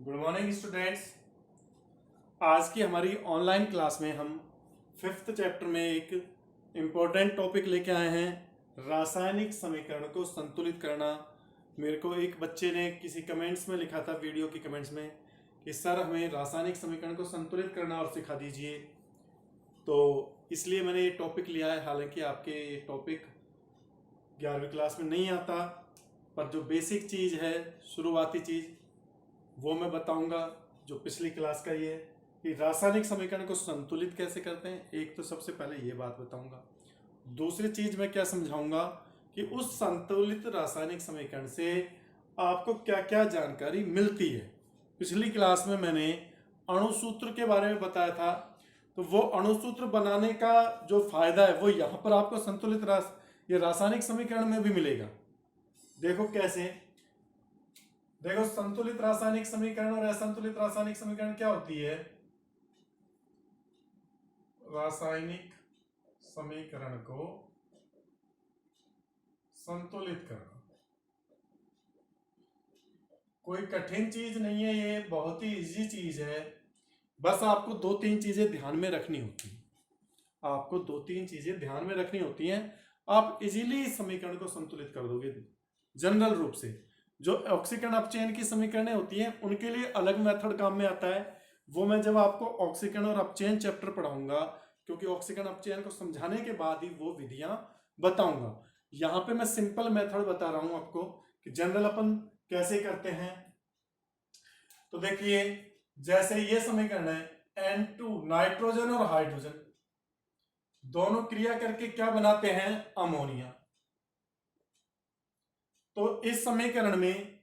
Good morning students. आज की हमारी ऑनलाइन क्लास में हम 5th चैप्टर में एक इम्पोर्टेंट टॉपिक लेके आए हैं, रासायनिक समीकरण को संतुलित करना। मेरे को एक बच्चे ने किसी कमेंट्स में लिखा था, वीडियो की कमेंट्स में, कि सर हमें रासायनिक समीकरण को संतुलित करना और सिखा दीजिए। तो इसलिए मैंने ये टॉपिक लिया है। हालांकि आपके ये टॉपिक 11वीं क्लास में नहीं आता, पर जो बेसिक चीज़ है, शुरुआती चीज़, वो मैं बताऊंगा। जो पिछली क्लास का ये है कि रासायनिक समीकरण को संतुलित कैसे करते हैं, एक तो सबसे पहले ये बात बताऊंगा। दूसरी चीज मैं क्या समझाऊंगा कि उस संतुलित रासायनिक समीकरण से आपको क्या क्या जानकारी मिलती है। पिछली क्लास में मैंने अणुसूत्र के बारे में बताया था, तो वो अणुसूत्र बनाने का जो फायदा है वो यहाँ पर आपको संतुलित ये रासायनिक समीकरण में भी मिलेगा। देखो कैसे। देखो, संतुलित रासायनिक समीकरण और असंतुलित रासायनिक समीकरण क्या होती है। रासायनिक समीकरण को संतुलित करना कोई कठिन चीज नहीं है, ये बहुत ही इजी चीज है। बस आपको दो तीन चीजें ध्यान में रखनी होती है। आपको दो तीन चीजें ध्यान में रखनी होती हैं, आप इजीली इस समीकरण को संतुलित कर दोगे। जनरल रूप से जो ऑक्सीकरण अपचयन की समीकरणें होती हैं उनके लिए अलग मेथड काम में आता है। वो मैं जब आपको ऑक्सीकरण और अपचयन चैप्टर पढ़ाऊंगा, क्योंकि ऑक्सीकरण अपचयन को समझाने के बाद ही वो विधियां बताऊंगा। यहाँ पे मैं सिंपल मेथड बता रहा हूं आपको कि जनरल अपन कैसे करते हैं। तो देखिए, जैसे ये समीकरण है, N2 नाइट्रोजन और हाइड्रोजन दोनों क्रिया करके क्या बनाते हैं, अमोनिया। तो इस समीकरण में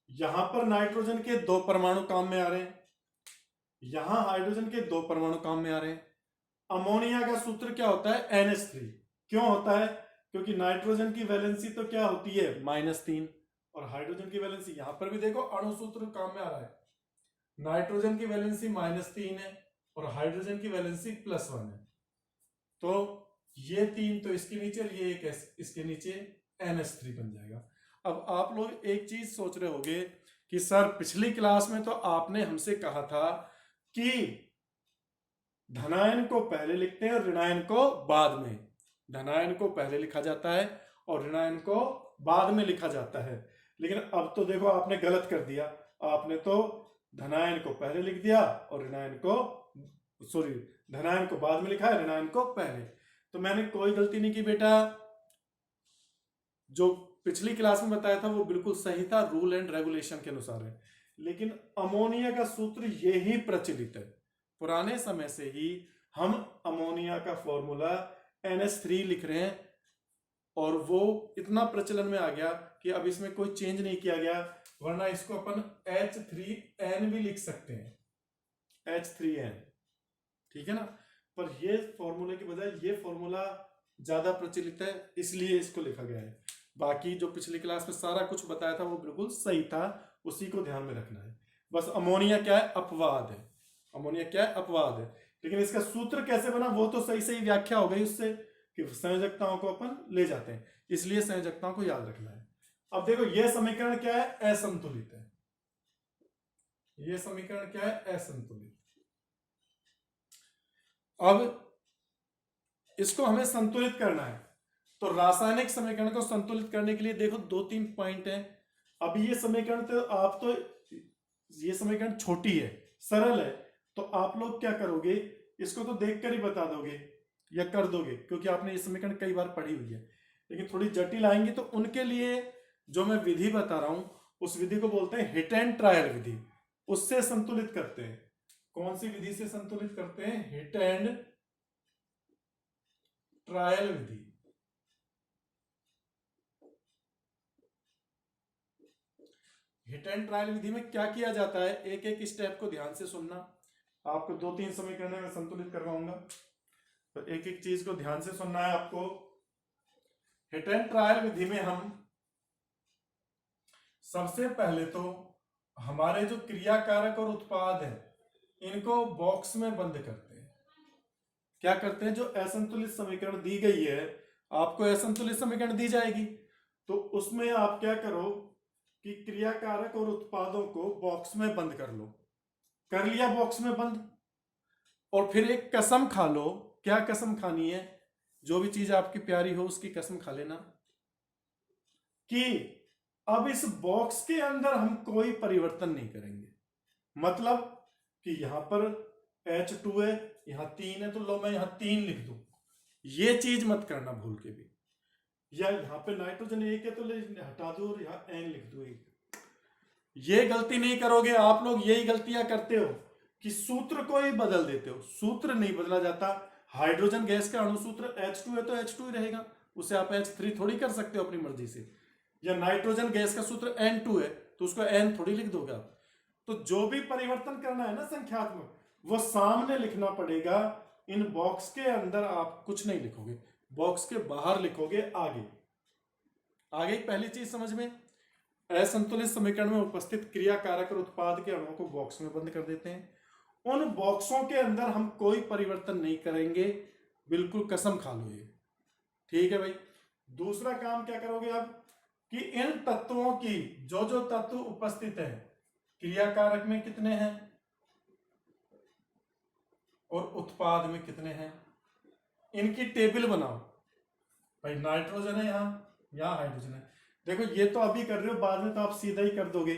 यहां पर नाइट्रोजन के दो परमाणु काम में आ रहे हैं, यहां हाइड्रोजन के दो परमाणु काम में आ रहे हैं। अमोनिया का सूत्र क्या होता है, NH3। क्यों होता है, क्योंकि नाइट्रोजन की वैलेंसी तो क्या होती है, -3, और हाइड्रोजन की वैलेंसी, यहां पर भी देखो अणु सूत्र काम में आ रहा है। नाइट्रोजन की वैलेंसी -3 है और हाइड्रोजन की वैलेंसी +1 है। तो ये तीन तो इसके नीचे और ये एक इसके नीचे NH3 बन जाएगा। अब आप लोग एक चीज सोच रहे होंगे कि सर पिछली क्लास में तो आपने हमसे कहा था कि धनायन को पहले लिखते हैं और ऋणायन को बाद में। धनायन को पहले लिखा जाता है और ऋणायन को बाद में लिखा जाता है। लेकिन अब तो देखो आपने गलत कर दिया। आपने तो धनायन को पहले लिख दिया और ऋणायन को, सॉरी, धनायन को बाद में लिखा है, ऋणायन को पहले। तो मैंने कोई गलती नहीं की बेटा। जो पिछली क्लास में बताया था वो बिल्कुल सही था, रूल एंड रेगुलेशन के अनुसार है। लेकिन अमोनिया का सूत्र यही प्रचलित है। पुराने समय से ही हम अमोनिया का फॉर्मूला NH3 लिख रहे हैं और वो इतना प्रचलन में आ गया कि अब इसमें कोई चेंज नहीं किया गया। वरना इसको अपन H3N भी लिख सकते हैं, H3N, ठीक है ना। पर ये फॉर्मूले की बजाय ये फॉर्मूला ज्यादा प्रचलित है, इसलिए इसको लिखा गया है। बाकी जो पिछली क्लास में सारा कुछ बताया था वो बिल्कुल सही था, उसी को ध्यान में रखना है। बस अमोनिया क्या है, अपवाद है। अमोनिया क्या है, अपवाद है। लेकिन इसका सूत्र कैसे बना वो तो सही सही व्याख्या हो गई उससे, कि संयोजकताओं को अपन ले जाते हैं, इसलिए संयोजकताओं को याद रखना है। अब देखो, यह समीकरण क्या है, असंतुलित है। यह समीकरण क्या है, असंतुलित। अब इसको हमें संतुलित करना है, तो रासायनिक समीकरण को संतुलित करने के लिए देखो दो तीन पॉइंट है। अभी ये समीकरण तो आप तो, ये समीकरण छोटी है, सरल है, तो आप लोग क्या करोगे, इसको तो देखकर ही बता दोगे या कर दोगे, क्योंकि आपने ये समीकरण कई बार पढ़ी हुई है। लेकिन थोड़ी जटिल आएंगी तो उनके लिए जो मैं विधि बता रहा हूं, उस विधि को बोलते हैं हिट एंड ट्रायल विधि। उससे संतुलित करते हैं। कौन सी विधि से संतुलित करते हैं, हिट एंड ट्रायल विधि। हिट एंड ट्रायल विधि में क्या किया जाता है, एक एक स्टेप को ध्यान से सुनना। आपको दो तीन समीकरण में संतुलित करवाऊंगा, तो एक एक चीज को ध्यान से सुनना है आपको। हिट एंड ट्रायल विधि में हम सबसे पहले तो हमारे जो क्रियाकारक और उत्पाद है इनको बॉक्स में बंद करते हैं। क्या करते हैं, जो असंतुलित समीकरण दी गई है, आपको असंतुलित समीकरण दी जाएगी, तो उसमें आप क्या करो, कि क्रियाकारक और उत्पादों को बॉक्स में बंद कर लो। कर लिया बॉक्स में बंद, और फिर एक कसम खा लो। क्या कसम खानी है? जो भी चीज आपकी प्यारी हो उसकी कसम खा लेना कि अब इस बॉक्स के अंदर हम कोई परिवर्तन नहीं करेंगे। मतलब कि यहां पर H2 है, यहां 3 है, तो लो मैं यहां 3 लिख दूं। ये चीज मत करना भूल के भी। या यहां पे नाइट्रोजन 1 है तो हटा दो और यहां N लिख दो 1। ये गलती नहीं करोगे आप लोग। यही गलतियां करते हो कि सूत्र को ही बदल देते हो। सूत्र नहीं बदला जाता। हाइड्रोजन गैस का अणु सूत्र H2 है तो H2 ही रहेगा, उसे आप H3 थोड़ी कर सकते हो अपनी मर्जी से। या नाइट्रोजन गैस का सूत्र N2 है तो उसको N थोड़ी लिख दोगे आप। तो जो भी परिवर्तन करना है ना संख्यात्मक, वो सामने लिखना पड़ेगा। इन बॉक्स के अंदर आप कुछ नहीं लिखोगे, बॉक्स के बाहर लिखोगे। आगे आगे पहली चीज समझ में, असंतुलित समीकरण में उपस्थित क्रियाकारक और उत्पाद के अणुओं को बॉक्स में बंद कर देते हैं। उन बॉक्सों के अंदर हम कोई परिवर्तन नहीं करेंगे, बिल्कुल कसम खा लो ये। ठीक है भाई। दूसरा काम क्या करोगे आप कि इन तत्वों की जो जो तत्व उपस्थित है क्रियाकारक में कितने हैं और उत्पाद में कितने हैं, इनकी टेबल बनाओ। भाई नाइट्रोजन है यहां हाइड्रोजन है। देखो ये तो अभी कर रहे हो, बाद में तो आप सीधा ही कर दोगे।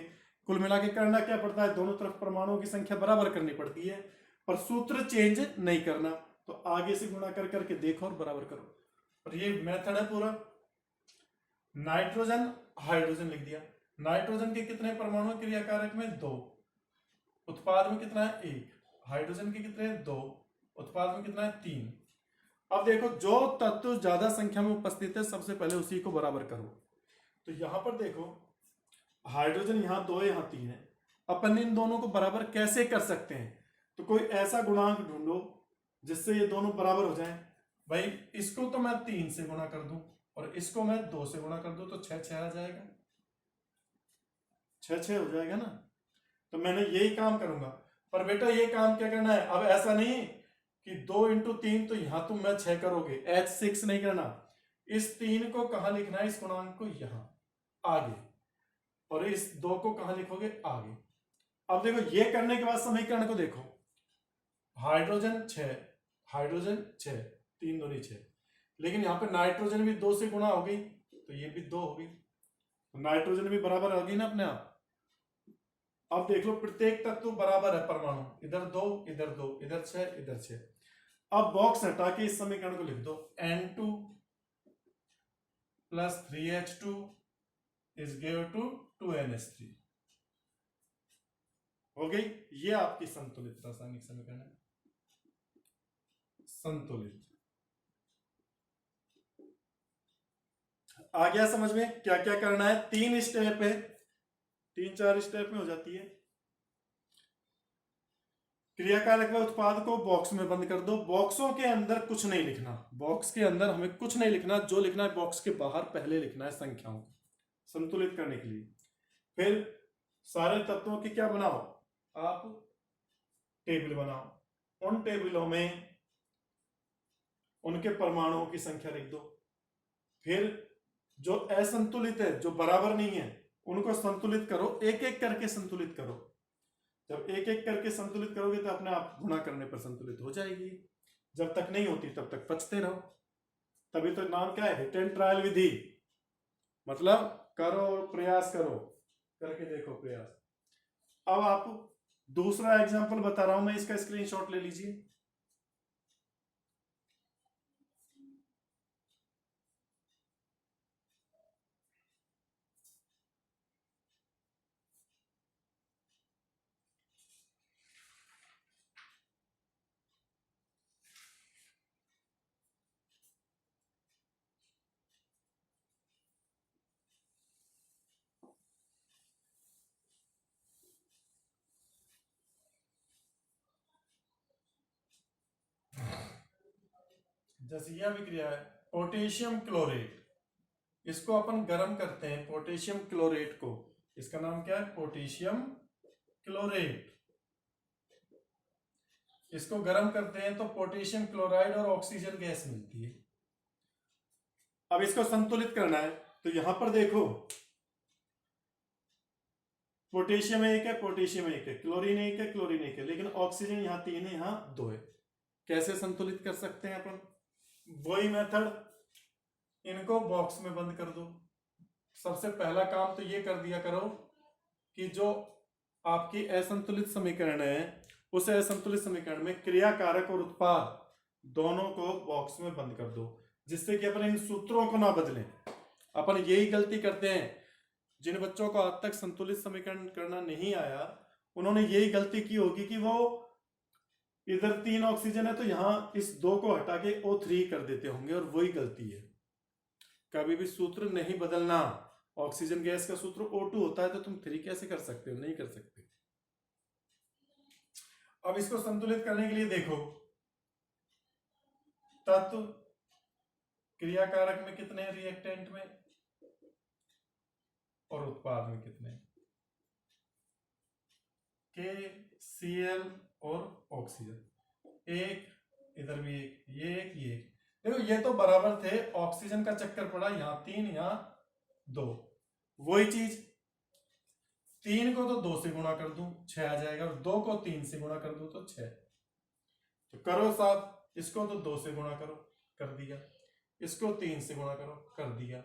कुल मिला के करना क्या पड़ता है, दोनों तरफ परमाणुओं की संख्या बराबर करनी पड़ती है, पर सूत्र चेंज नहीं करना। तो आगे से गुणा कर करके देखो और बराबर करो। और ये मेथड है पूरा। नाइट्रोजन हाइड्रोजन लिख दिया। नाइट्रोजन के कितने परमाणु क्रियाकारक में 2, उत्पाद में कितना है 1। हाइड्रोजन के कितने हैं 2, उत्पाद में कितना है 3। अब देखो जो तत्व ज्यादा संख्या में उपस्थित है सबसे पहले उसी को बराबर करो। तो यहां पर देखो हाइड्रोजन यहां 2 है यहां 3 है। अपन इन दोनों को बराबर कैसे कर सकते हैं? तो कोई ऐसा गुणांक ढूंढो जिससे ये दोनों बराबर हो जाएं। भाई इसको तो मैं 3 से गुणा कर दूं और इसको मैं 2 से गुणा कर दूं तो 6 6 आ जाएगा। 6 6 हो जाएगा ना। तो मैंने यही काम करूंगा। पर बेटा ये काम क्या करना है, अब ऐसा नहीं कि 2 इंटू 3 तो यहां तुम मैं 6 करोगे, H6 नहीं करना। इस 3 को कहां लिखना है, इस गुणांक को यहां आगे, और इस 2 को कहां लिखोगे आगे। अब देखो ये करने के बाद समीकरण को देखो। हाइड्रोजन 6, हाइड्रोजन 6, 3 दूनी 6। लेकिन यहां पर नाइट्रोजन भी 2 से गुणा हो गई तो ये भी 2 हो गई, तो नाइट्रोजन भी बराबर आ गई ना अपने आप। अब देख लो प्रत्येक तत्व बराबर है परमाणु, इधर 2 इधर 2 इधर 6 इधर 6। अब बॉक्स हटा के इस समीकरण को लिख दो। N2 plus 3H2 is give to 2NH3। हो गई। ये आपकी संतुलित रासायनिक समीकरण है। संतुलित आ गया समझ में क्या क्या करना है? 3 स्टेप है, 3 4 स्टेप में हो जाती है। क्रियाकारक व उत्पाद को बॉक्स में बंद कर दो। बॉक्सों के अंदर कुछ नहीं लिखना, बॉक्स के अंदर हमें कुछ नहीं लिखना। जो लिखना है बॉक्स के बाहर पहले लिखना है संख्याओं को संतुलित करने के लिए। फिर सारे तत्वों की क्या बनाओ आप, टेबल बनाओ। उन टेबलों में उनके परमाणुओं की संख्या लिख दो। फिर जो असंतुलित है, जो बराबर नहीं है, उनको संतुलित करो, एक एक करके संतुलित करो। जब एक एक करके संतुलित करोगे तो अपने आप गुणा करने पर संतुलित हो जाएगी। जब तक नहीं होती तब तक पचते रहो। तभी तो नाम क्या है, हिट एंड ट्रायल विधि। मतलब करो और प्रयास करो, करके देखो प्रयास। अब आप दूसरा एग्जांपल बता रहा हूं मैं, इसका स्क्रीनशॉट ले लीजिए। जैसे यह विक्रिया है पोटेशियम क्लोरेट, इसको अपन गर्म करते हैं पोटेशियम क्लोरेट को। इसका नाम क्या है, पोटेशियम क्लोरेट। इसको गर्म करते हैं तो पोटेशियम क्लोराइड और ऑक्सीजन गैस मिलती है। अब इसको संतुलित करना है तो यहां पर देखो पोटेशियम एक है, पोटेशियम एक है, क्लोरीन एक है, क्लोरीन एक है, लेकिन ऑक्सीजन यहाँ 3 है, यहाँ 2 है। कैसे संतुलित कर सकते हैं अपन? वही मेथड, इनको बॉक्स में बंद कर दो। सबसे पहला काम तो ये कर दिया करो कि जो आपकी असंतुलित समीकरण है उस असंतुलित समीकरण में क्रिया कारक और उत्पाद दोनों को बॉक्स में बंद कर दो, जिससे कि अपन इन सूत्रों को ना बदलें। अपन यही गलती करते हैं, जिन बच्चों को आज तक संतुलित समीकरण करना नहीं आया उन्होंने यही गलती की होगी कि वो इधर 3 ऑक्सीजन है तो यहां इस 2 को हटा के O3 कर देते होंगे, और वही गलती है। कभी भी सूत्र नहीं बदलना। ऑक्सीजन गैस का सूत्र O2 होता है तो तुम 3 कैसे कर सकते हो? नहीं कर सकते। अब इसको संतुलित करने के लिए देखो, तत्व क्रिया कारक में कितने हैं रिएक्टेंट में, और उत्पाद में कितने हैं? KCl और ऑक्सीजन, एक इधर भी एक, ये एक, ये एक। देखो ये तो बराबर थे, ऑक्सीजन का चक्कर पड़ा, यहां 3 यहां 2। वही चीज 3 को तो 2 से गुणा कर दूं 6 आ जाएगा, और 2 को 3 से गुणा कर दूं तो 6। तो करो साहब, इसको तो 2 से गुणा करो, कर दिया, इसको 3 से गुणा करो, कर दिया।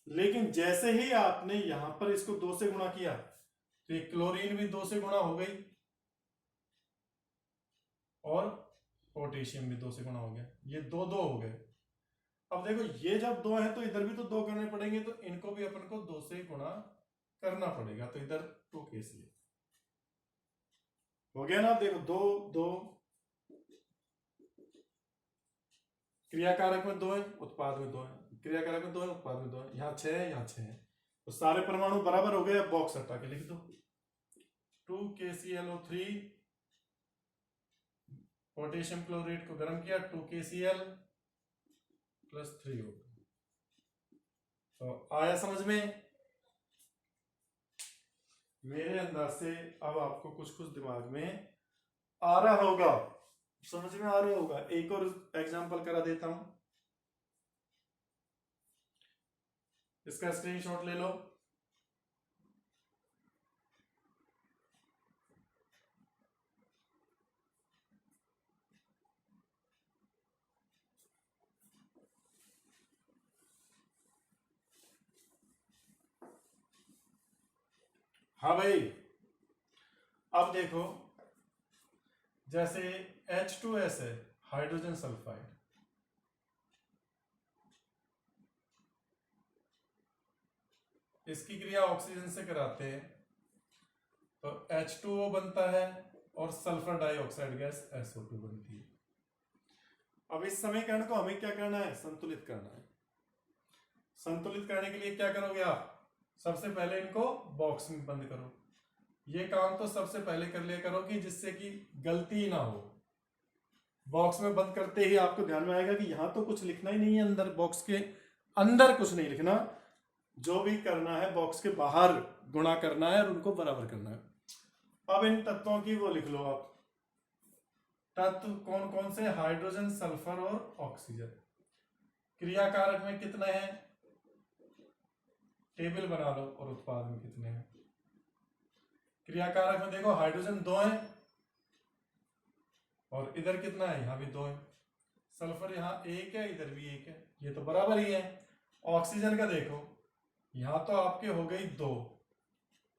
लेकिन जैसे ही आपने यहां पर इसको 2 से गुणा किया तो ये क्लोरीन भी 2 से गुणा हो गई, और पोटेशियम भी 2 से गुणा हो गया, ये 2 2 हो गए। अब देखो ये जब 2 है तो इधर भी तो 2 करने पड़ेंगे, तो इनको भी अपन को 2 से गुणा करना पड़ेगा, तो इधर 2 KCl हो गया ना। देखो 2 2, क्रियाकारक में 2 है, उत्पाद में 2 है, क्रियाकारक में 2 है, उत्पाद में 2 है, यहाँ 6 है, यहाँ 6 है, तो सारे परमाणु बराबर हो गए। अब बॉक्स हटा के लिख दो 2 KClO3, पोटेशियम क्लोराइड को गर्म किया, 2 KCl + 3O। तो आया समझ में? मेरे अंदाज से अब आपको कुछ कुछ दिमाग में आ रहा होगा, समझ में आ रहा होगा। एक और एग्जांपल करा देता हूं, इसका स्क्रीनशॉट ले लो। हाँ भाई, अब देखो जैसे H2S है, हाइड्रोजन सल्फाइड, इसकी क्रिया ऑक्सीजन से कराते हैं तो H2O बनता है, और सल्फर डाइऑक्साइड गैस SO2 बनती है। अब इस समीकरण को हमें क्या करना है? संतुलित करना है। संतुलित करने के लिए क्या करोगे आप? सबसे पहले इनको बॉक्स में बंद करो। ये काम तो सबसे पहले कर लिया करो कि जिससे कि गलती ना हो। बॉक्स में बंद करते ही आपको ध्यान में आएगा कि यहां तो कुछ लिखना ही नहीं है, अंदर बॉक्स के अंदर कुछ नहीं लिखना, जो भी करना है बॉक्स के बाहर गुणा करना है और उनको बराबर करना है। अब इन तत्वों की वो लिख लो आप, तत्व कौन कौन से? हाइड्रोजन, सल्फर और ऑक्सीजन। क्रिया कारक में कितने हैं? टेबल बना लो, और उत्पाद में कितने हैं? क्रिया कारक में देखो हाइड्रोजन 2 है, और इधर कितना है? यहां भी 2 है। सल्फर यहां 1 है, इधर भी 1 है, ये तो बराबर ही है। ऑक्सीजन का देखो, यहां तो आपके हो गई 2,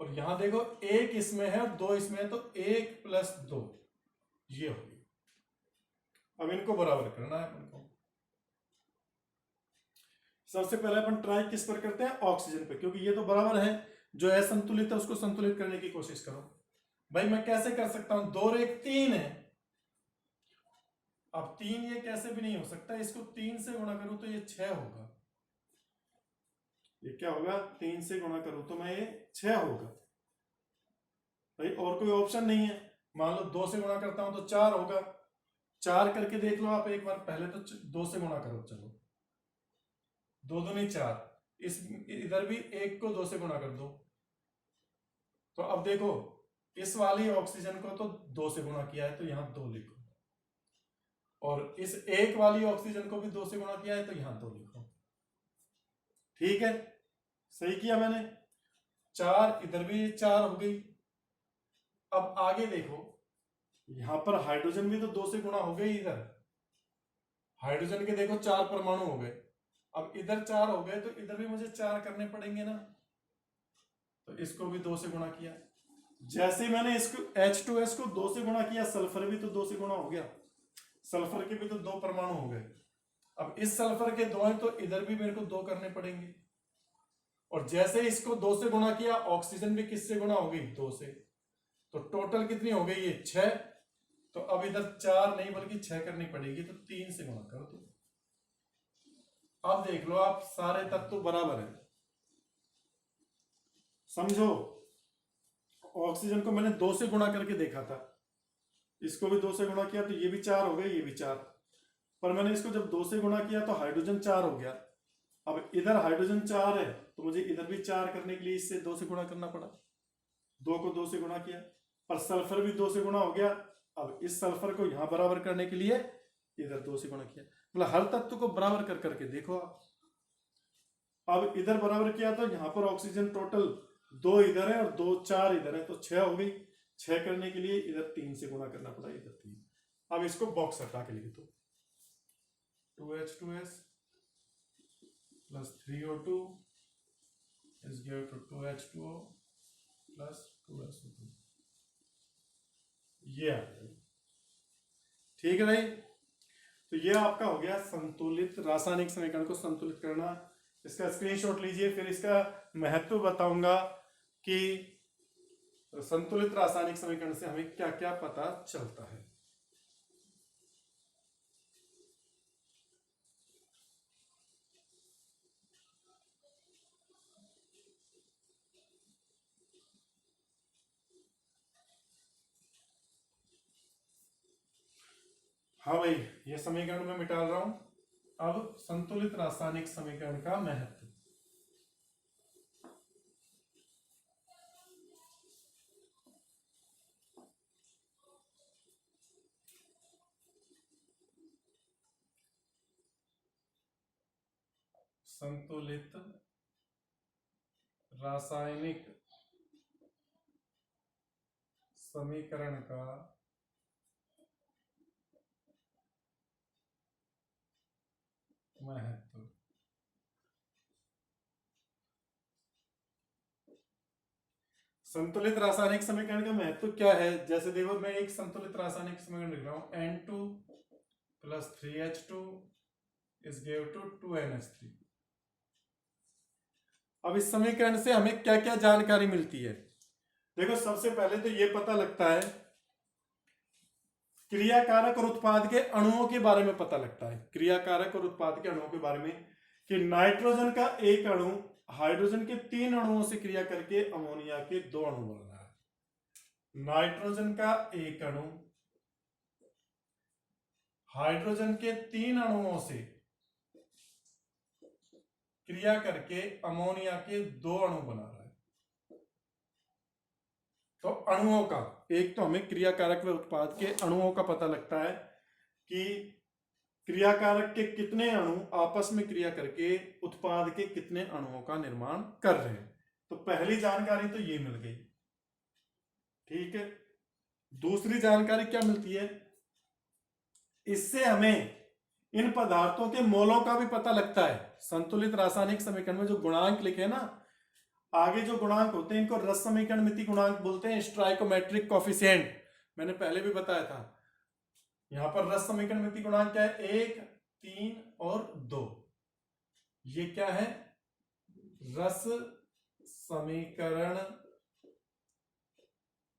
और यहां देखो 1 इसमें है और 2 इसमें है, तो 1 + 2 ये हो गई। अब इनको बराबर करना है अपन को। सबसे पहले अपन ट्राई किस पर करते हैं? ऑक्सीजन पे, क्योंकि ये तो बराबर है। जो असंतुलित है उसको संतुलित करने की कोशिश करो। भाई मैं कैसे कर सकता हूं? 2 और 1 3 है। अब 3 ये कैसे भी नहीं हो सकता, इसको 3 से गुणा करूं तो ये 6 होगा। ये क्या होगा? 3 से गुणा करूं तो मैं ये 6 होगा। भाई और कोई ऑप्शन नहीं है। मान लो 2 से गुणा करता हूं तो 4 होगा। 4 करके देख लो आप एक बार, पहले तो 2 से गुणा करो, चलो 2 दूनी 4, इस इधर भी 1 को 2 से गुणा कर दो। तो अब देखो इस वाली ऑक्सीजन को तो 2 से गुणा किया है तो यहां 2 लिखो, और इस 1 वाली ऑक्सीजन को भी 2 से गुणा किया है तो यहां 2 लिखो। ठीक है, सही किया मैंने। 4, इधर भी 4 हो गई। अब आगे देखो, यहां पर हाइड्रोजन भी तो 2 से गुणा हो गई। इधर हाइड्रोजन के देखो 4 परमाणु हो गए। अब इधर 4 हो गए तो इधर भी मुझे 4 करने पड़ेंगे ना। तो इसको भी 2 से गुणा किया। जैसे ही मैंने इसको H2S को 2 से गुणा किया, सल्फर भी तो 2 से गुणा हो गया। सल्फर के भी तो 2 परमाणु हो गए। अब इस सल्फर के 2 हैं तो इधर भी मेरे को 2 करने पड़ेंगे। और जैसे इसको 2 से गुणा किया, ऑक्सीजन भी किससे गुणा हो गई? 2 से। तो टोटल कितनी हो गई? ये 6। तो अब इधर 4 नहीं बल्कि 6 करनी पड़ेगी, तो 3 से गुणा कर दो। अब देख लो आप, सारे तत्व बराबर है। समझो, ऑक्सीजन को मैंने 2 से गुणा करके देखा था, इसको भी 2 से गुणा किया तो ये भी 4 हो गए, ये भी 4। पर मैंने इसको जब 2 से गुणा किया तो हाइड्रोजन 4 हो गया। अब इधर हाइड्रोजन 4 है तो मुझे इधर भी 4 करने के लिए इससे 2 से गुणा करना पड़ा। 2 को 2 से गुणा किया, पर सल्फर भी 2 से गुणा हो गया। अब इस सल्फर को यहां बराबर करने के लिए इधर 2 से गुणा किया। मतलब हर तत्व को बराबर कर करके देखो आप। अब इधर बराबर किया तो यहां पर ऑक्सीजन टोटल 2 इधर है और 2 4 इधर है, तो 6 हो गई। 6 करने के लिए इधर 3 से गुणा करना पड़ा, इधर 3। अब इसको बॉक्स हटा के लिख दो, 2H2S plus 3O2 is given to 2H2O plus 2SO2। ये आ गया। ठीक है भाई, तो ये आपका हो गया संतुलित रासायनिक समीकरण को संतुलित करना। इसका स्क्रीनशॉट लीजिए, फिर इसका महत्व बताऊंगा कि संतुलित रासायनिक समीकरण से हमें क्या क्या पता चलता है। हाँ भाई, ये समीकरण मैं मिटा रहा हूं। अब संतुलित रासायनिक समीकरण का महत्व। संतुलित रासायनिक समीकरण का महत्व। संतुलित रासायनिक समीकरण का महत्व क्या है? जैसे देखो, मैं एक संतुलित रासायनिक समीकरण लिख रहा हूं, N2 plus 3H2 is given to 2NH3। अब इस समीकरण से हमें क्या क्या जानकारी मिलती है? देखो, सबसे पहले तो ये पता लगता है, क्रियाकारक और उत्पाद के अणुओं के बारे में पता लगता है। क्रियाकारक और उत्पाद के अणुओं के बारे में कि नाइट्रोजन का एक अणु हाइड्रोजन के 3 अणुओं से क्रिया करके अमोनिया के 2 अणु बन रहा है। नाइट्रोजन का एक अणु हाइड्रोजन के 3 अणुओं से क्रिया करके अमोनिया के 2 अणु बना रहा है। तो अणुओं का, एक तो हमें क्रियाकारक व उत्पाद के अणुओं का पता लगता है कि क्रियाकारक के कितने अणु आपस में क्रिया करके उत्पाद के कितने अणुओं का निर्माण कर रहे हैं। तो पहली जानकारी तो ये मिल गई। ठीक है, दूसरी जानकारी क्या मिलती है? इससे हमें इन पदार्थों के मोलों का भी पता लगता है। संतुलित रासायनिक समीकरण में जो गुणांक लिखे ना, आगे जो गुणांक होते हैं इनको रस समीकरण मिति गुणांक बोलते हैं, स्ट्राइकोमेट्रिक कोफिशिएंट। मैंने पहले भी बताया था। यहां पर रस समीकरण मिति गुणांक क्या है? 1, 3 और 2। ये क्या है? रस समीकरण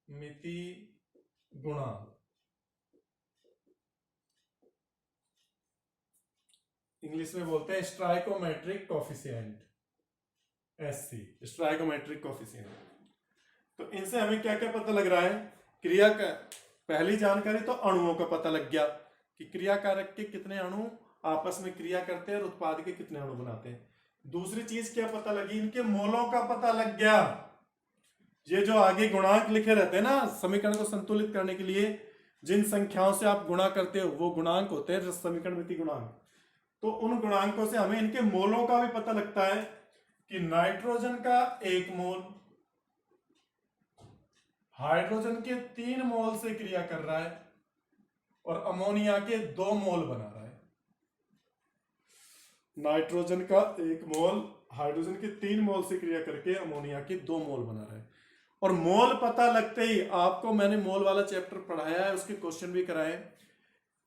मिति गुणांक, इंग्लिश में बोलते हैं स्ट्राइकोमेट्रिक कोफिशिएंट, SC, स्ट्राइकोमेट्रिक कोफिशिएंट। तो इनसे हमें क्या क्या पता लग रहा है? क्रिया का पहली जानकारी तो अणुओं का पता लग गया कि क्रियाकारक के कितने अणु आपस में क्रिया करते हैं और उत्पाद के कितने अणु बनाते हैं। दूसरी चीज क्या पता लगी? इनके मोलों का पता लग गया। ये जो आगे गुणांक लिखे रहते हैं ना समीकरण को संतुलित करने के लिए, जिन संख्याओं से आप गुणा करते हो वो गुणांक होते हैं समीकरण मिति गुणांक। तो उन गुणांकों से हमें इनके मोलों का भी पता लगता है कि नाइट्रोजन का 1 मोल हाइड्रोजन के 3 मोल से क्रिया कर रहा है और अमोनिया के 2 मोल बना रहा है। नाइट्रोजन का 1 मोल हाइड्रोजन के 3 मोल से क्रिया करके अमोनिया के 2 मोल बना रहा है। और मोल पता लगते ही आपको मैंने मोल वाला चैप्टर पढ़ाया है, उसके क्वेश्चन भी कराए।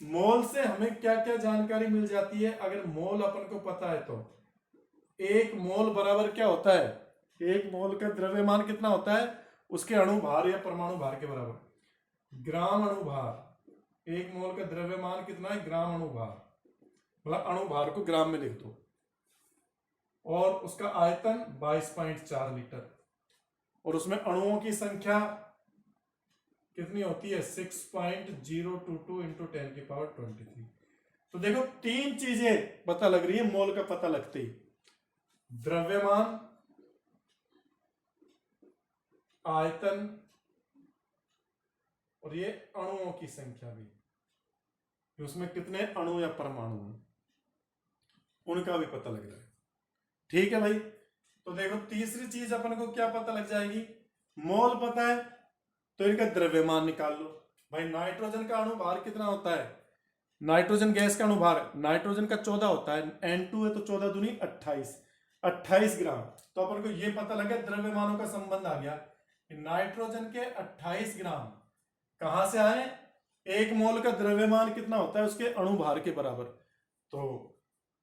मोल से हमें क्या क्या जानकारी मिल जाती है? अगर मोल अपन को पता है तो 1 मोल बराबर क्या होता है? 1 मोल का द्रव्यमान कितना होता है? उसके अणु भार या परमाणु भार के बराबर। ग्राम अणु भार। 1 मोल का द्रव्यमान कितना है? ग्राम अणु भार। मतलब अणु भार को ग्राम में लिख दो। और उसका आयतन 22.4 लीटर। और उसमें अणुओं की संख्या कितनी होती है? 6.022 इंटू 10 की पावर 23। तो देखो 3 चीजें पता लग रही है मोल का पता लगते ही। द्रव्यमान, आयतन और ये अणुओं की संख्या भी, उसमें कितने अणु या परमाणु हैं उनका भी पता लग रहा है। ठीक है भाई। तो देखो तीसरी चीज अपन को क्या पता लग जाएगी? मोल पता है तो इनका द्रव्यमान निकाल लो। भाई नाइट्रोजन का अणु भार कितना होता है? नाइट्रोजन गैस का अणु भार नाइट्रोजन का 14 होता है, N2 है तो 14 दूनी 28 ग्राम। तो अपन को ये पता लगा, द्रव्यमानों का संबंध आ गया। नाइट्रोजन के 28 ग्राम कहां से आए? 1 मोल का द्रव्यमान कितना होता है? उसके अणु भार के बराबर। तो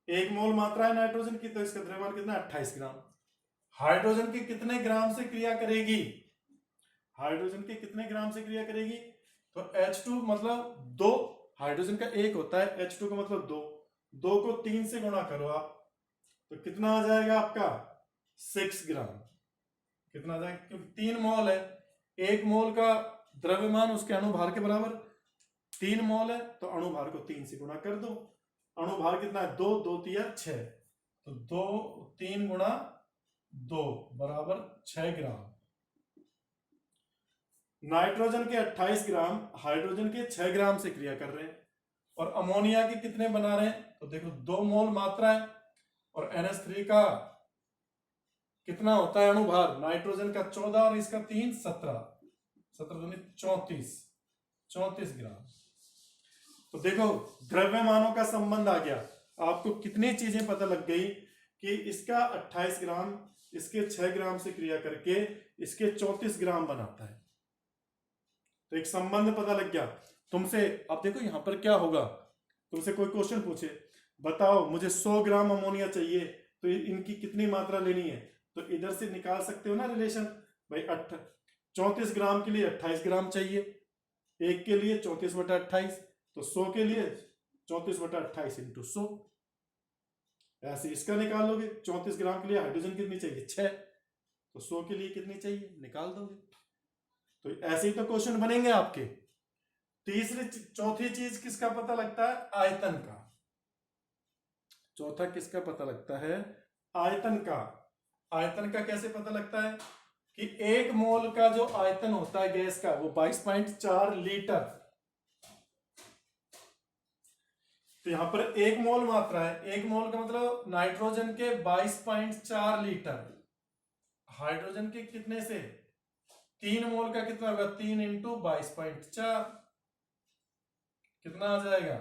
1 मोल मात्रा है नाइट्रोजन की, तो इसका द्रव्यमान कितना? 28 ग्राम। हाइड्रोजन के कितने ग्राम से क्रिया करेगी? हाइड्रोजन के कितने ग्राम से क्रिया करेगी? तो H2 मतलब 2, हाइड्रोजन का 1 होता है, H2 का मतलब 2, 2 को 3 से गुणा करो आप, तो कितना आ जाएगा आपका? 6 ग्राम। कितना आ जाएगा? क्योंकि 3 मोल है, 1 मोल का द्रव्यमान उसके अणु भार के बराबर, 3 मोल है तो अणु भार को 3 से गुणा कर दो। अणु भार कितना है? 2, 2 तिया 6, तो 2 3 गुणा 2 बराबर 6 ग्राम। नाइट्रोजन के 28 ग्राम हाइड्रोजन के 6 ग्राम से क्रिया कर रहे हैं। और अमोनिया के कितने बना रहे हैं? तो देखो 2 मोल मात्रा है और NH3 का कितना होता है अणु भार? नाइट्रोजन का 14 और इसका 3, 17, 17 दूनी 34 ग्राम। तो देखो द्रव्यमानों का संबंध आ गया। आपको कितनी चीजें पता लग गई कि इसका 28 ग्राम इसके 6 ग्राम से क्रिया करके इसके 34 ग्राम बनाता है। तो एक संबंध पता लग गया तुमसे। अब देखो यहां पर क्या होगा, तुमसे कोई क्वेश्चन पूछे, बताओ मुझे 100 ग्राम अमोनिया चाहिए तो इनकी कितनी मात्रा लेनी है? तो इधर से निकाल सकते हो ना रिलेशन। भाई 34 ग्राम के लिए 28 ग्राम चाहिए, 1 के लिए 34/28, तो 100 के लिए 34/28 इंटू 100। ऐसे इसका निकाल लोगे। 34 ग्राम के लिए हाइड्रोजन कितनी चाहिए? 6, तो 100 के लिए कितनी चाहिए? निकाल दोगे। तो ऐसे ही तो क्वेश्चन बनेंगे आपके। चौथी चीज किसका पता लगता है? आयतन का। चौथा किसका पता लगता है? आयतन का। आयतन का कैसे पता लगता है? कि 1 मोल का जो आयतन होता है गैस का वो 22.4 लीटर। तो यहां पर 1 मोल मात्रा है, 1 मोल का मतलब नाइट्रोजन के 22.4 लीटर, हाइड्रोजन के कितने से? 3 मोल का कितना होगा? 3 इंटू 22.4, कितना आ जाएगा?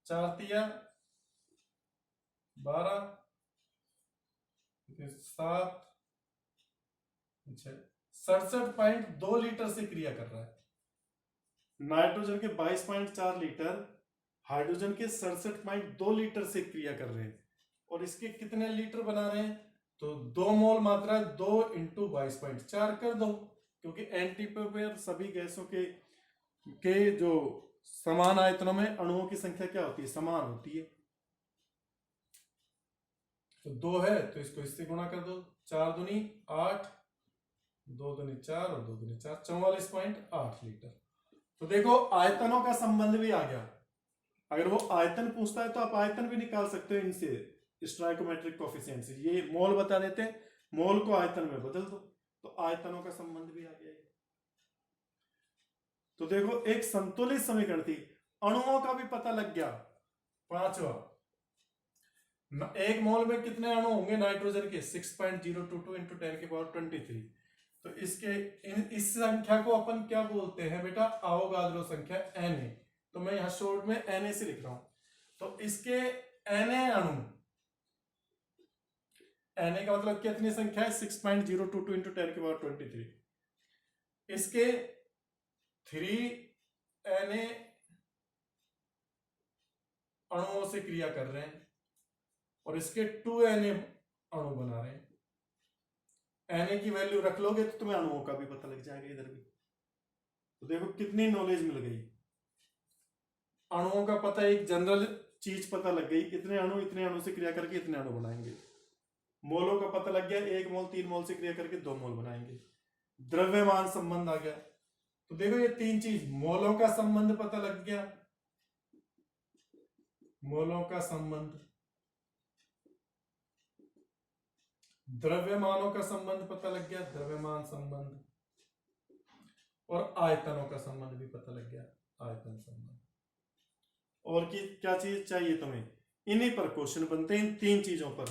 4 तिया 12, 7, 67.2 लीटर से क्रिया कर रहा है। नाइट्रोजन के 22.4 लीटर, हाइड्रोजन के 67.2 लीटर से क्रिया कर रहे हैं। और इसके कितने लीटर बना रहे हैं? तो 2 मोल मात्रा 2 इंटू 22.4 कर दो, क्योंकि एंटीप्रोपेयर सभी गैसों के जो समान आयतनों में अणुओं की संख्या क्या होती है? समान होती है। तो 2 है तो इसको इससे गुणा कर दो, 4 दूनी 8, 2 दूनी 4 और 2 दूनी 4, 44.8 लीटर। तो देखो आयतनों का संबंध भी आ गया। अगर वो आयतन पूछता है तो आप आयतन भी निकाल सकते हो इनसे, स्टोइकोमेट्रिक कोफिशिएंट से। ये मोल बता देते हैं, मोल को आयतन में बदल दो, तो आयतनों का संबंध भी आ गया। तो देखो एक संतुलित समीकरण थी, अणुओं का भी पता लग गया। पांचवा, 1 मोल में कितने अणु होंगे नाइट्रोजन के? 6.022 इंटू 10 की पावर 23। तो इस संख्या को अपन क्या बोलते हैं बेटा, अवोगाद्रो संख्या Na। तो मैं यहां शॉर्ट में Na से लिख रहा हूं। तो इसके Na अणु, Na का मतलब कितनी संख्या है, 6.022 इंटू 10⁻23। इसके 3 Na अणुओं से क्रिया कर रहे हैं और इसके 2 Na अणु बना रहे हैं। Na की वैल्यू रख लोगे तो तुम्हें अणुओं का भी पता लग जाएगा इधर भी। तो देखो कितनी नॉलेज मिल गई, अणुओं का पता, एक जनरल चीज पता लग गई, इतने अणु से क्रिया करके इतने अणु बनाएंगे। मोलों का पता लग गया, 1 मोल 3 मोल से क्रिया करके 2 मोल बनाएंगे। द्रव्यमान संबंध आ गया। तो देखो ये 3 चीज, मोलों का संबंध पता लग गया, मोलों का संबंध, द्रव्यमानों का संबंध पता लग गया, द्रव्यमान संबंध, और आयतनों का संबंध भी पता लग गया, आयतन संबंध। और क्या चीज चाहिए तुम्हें, इन्हीं पर क्वेश्चन बनते हैं, इन 3 चीजों पर,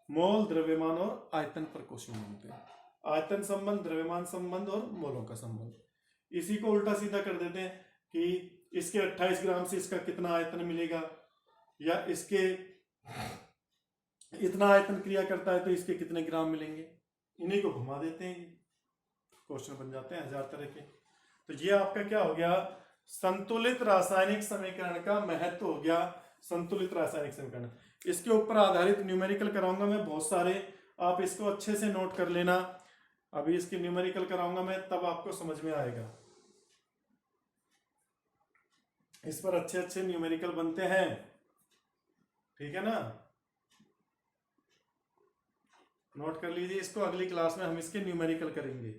मोल, द्रव्यमान और आयतन पर क्वेश्चन बनते हैं। आयतन संबंध, द्रव्यमान संबंध और मोलों का संबंध। इसी को उल्टा सीधा कर देते हैं कि इसके 28 ग्राम से इसका कितना आयतन मिलेगा, या इसके इतना आयतन क्रिया करता है तो इसके कितने ग्राम मिलेंगे, इन्हीं को घुमा देते हैं, क्वेश्चन बन जाते हैं 1000 तरह के। तो ये आपका क्या हो गया, संतुलित रासायनिक समीकरण का महत्व हो गया, संतुलित रासायनिक समीकरण। इसके ऊपर आधारित न्यूमेरिकल कराऊंगा मैं बहुत सारे, आप इसको अच्छे से नोट कर लेना। अभी इसके न्यूमेरिकल कराऊंगा मैं, तब आपको समझ में आएगा। इस पर अच्छे अच्छे न्यूमेरिकल बनते हैं, ठीक है ना, नोट कर लीजिए इसको। अगली क्लास में हम इसके न्यूमेरिकल करेंगे।